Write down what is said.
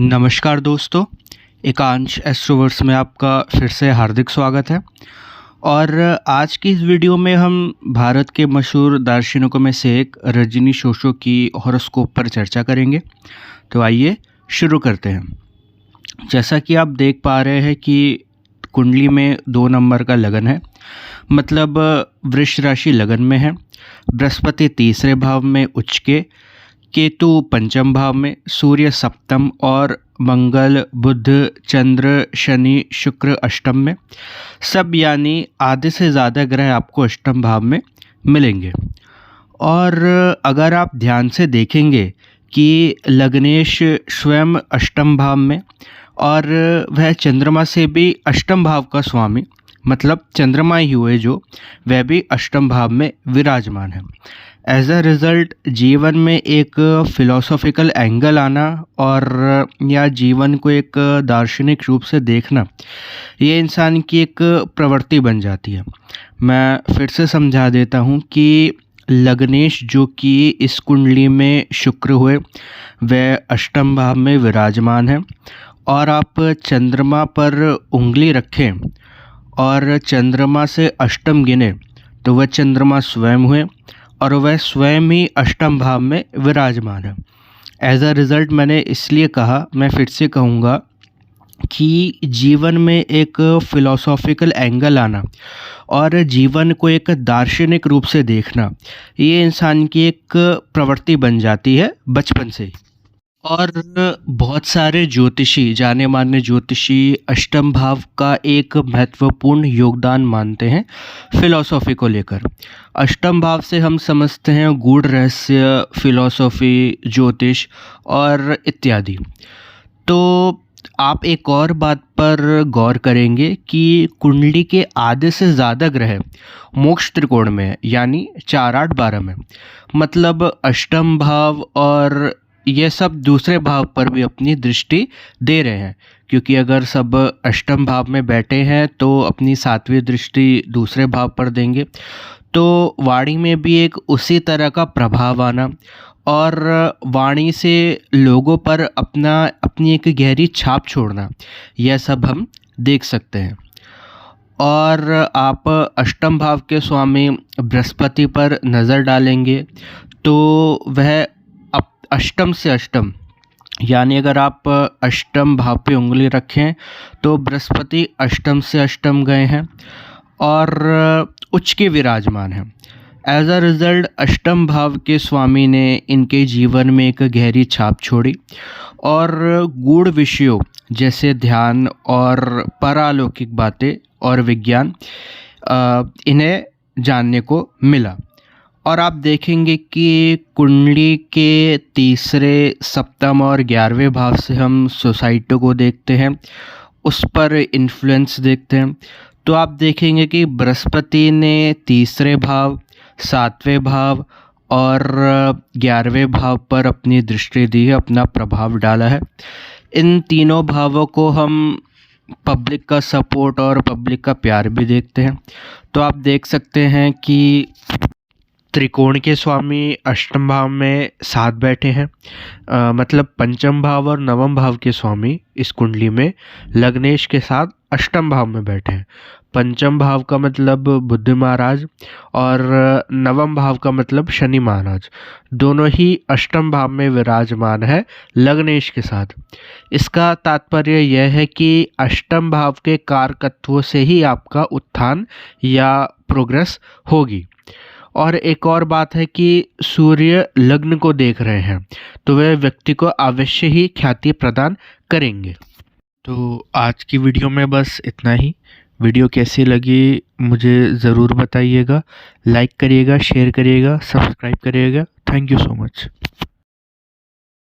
नमस्कार दोस्तों, एकांश एस्ट्रोवर्स में आपका फिर से हार्दिक स्वागत है। और आज की इस वीडियो में हम भारत के मशहूर दार्शनिकों में से एक रजनी शोशो की हॉरोस्कोप पर चर्चा करेंगे। तो आइए शुरू करते हैं। जैसा कि आप देख पा रहे हैं कि कुंडली में 2 नंबर का लगन है, मतलब वृष राशि लगन में है। बृहस्पति तीसरे भाव में उच्च के, केतु पंचम भाव में, सूर्य सप्तम और मंगल बुध चंद्र शनि शुक्र अष्टम में। सब यानी आधे से ज़्यादा ग्रह आपको अष्टम भाव में मिलेंगे। और अगर आप ध्यान से देखेंगे कि लग्नेश स्वयं अष्टम भाव में और वह चंद्रमा से भी अष्टम भाव का स्वामी, मतलब चंद्रमा ही हुए जो, वह भी अष्टम भाव में विराजमान है। एज अ रिज़ल्ट जीवन में एक फ़िलोसॉफ़िकल एंगल आना और या जीवन को एक दार्शनिक रूप से देखना, ये इंसान की एक प्रवृत्ति बन जाती है। मैं फिर से समझा देता हूँ कि लग्नेश जो कि इस कुंडली में शुक्र हुए, वह अष्टम भाव में विराजमान है। और आप चंद्रमा पर उंगली रखें और चंद्रमा से अष्टम गिने तो वह चंद्रमा स्वयं हुए और वह स्वयं ही अष्टम भाव में विराजमान है। एज अ रिज़ल्ट मैंने इसलिए कहा, मैं फिर से कहूँगा कि जीवन में एक फ़िलोसॉफ़िकल एंगल आना और जीवन को एक दार्शनिक रूप से देखना, ये इंसान की एक प्रवृत्ति बन जाती है बचपन से ही। और बहुत सारे ज्योतिषी, जाने माने ज्योतिषी अष्टम भाव का एक महत्वपूर्ण योगदान मानते हैं फिलॉसफी को लेकर। अष्टम भाव से हम समझते हैं गूढ़ रहस्य, फिलॉसफी, ज्योतिष और इत्यादि। तो आप एक और बात पर गौर करेंगे कि कुंडली के आधे से ज़्यादा ग्रह मोक्ष त्रिकोण में है, यानी 4, 8, 12 में। मतलब अष्टम भाव और ये सब दूसरे भाव पर भी अपनी दृष्टि दे रहे हैं, क्योंकि अगर सब अष्टम भाव में बैठे हैं तो अपनी 7वीं दृष्टि दूसरे भाव पर देंगे। तो वाणी में भी एक उसी तरह का प्रभाव आना और वाणी से लोगों पर अपनी एक गहरी छाप छोड़ना, यह सब हम देख सकते हैं। और आप अष्टम भाव के स्वामी बृहस्पति पर नज़र डालेंगे तो वह अष्टम से अष्टम, यानी अगर आप अष्टम भाव पे उंगली रखें तो बृहस्पति अष्टम से अष्टम गए हैं और उच्च के विराजमान हैं। एज अ रिज़ल्ट अष्टम भाव के स्वामी ने इनके जीवन में एक गहरी छाप छोड़ी और गूढ़ विषयों जैसे ध्यान और परालौकिक बातें और विज्ञान इन्हें जानने को मिला। और आप देखेंगे कि कुंडली के तीसरे, सप्तम और 11वें भाव से हम सोसाइटी को देखते हैं, उस पर इन्फ्लुएंस देखते हैं। तो आप देखेंगे कि बृहस्पति ने तीसरे भाव, 7वें भाव और 11वें भाव पर अपनी दृष्टि दी है, अपना प्रभाव डाला है। इन तीनों भावों को हम पब्लिक का सपोर्ट और पब्लिक का प्यार भी देखते हैं। तो आप देख सकते हैं कि त्रिकोण के स्वामी अष्टम भाव में साथ बैठे हैं, मतलब पंचम भाव और नवम भाव के स्वामी इस कुंडली में लग्नेश के साथ अष्टम भाव में बैठे हैं। पंचम भाव का मतलब बुध महाराज और नवम भाव का मतलब शनि महाराज, दोनों ही अष्टम भाव में विराजमान है लग्नेश के साथ। इसका तात्पर्य यह है कि अष्टम भाव के कारकत्वों से ही आपका उत्थान या प्रोग्रेस होगी। और एक और बात है कि सूर्य लग्न को देख रहे हैं तो वह व्यक्ति को अवश्य ही ख्याति प्रदान करेंगे। तो आज की वीडियो में बस इतना ही। वीडियो कैसी लगी मुझे ज़रूर बताइएगा, लाइक करिएगा, शेयर करिएगा, सब्सक्राइब करिएगा। Thank you so much.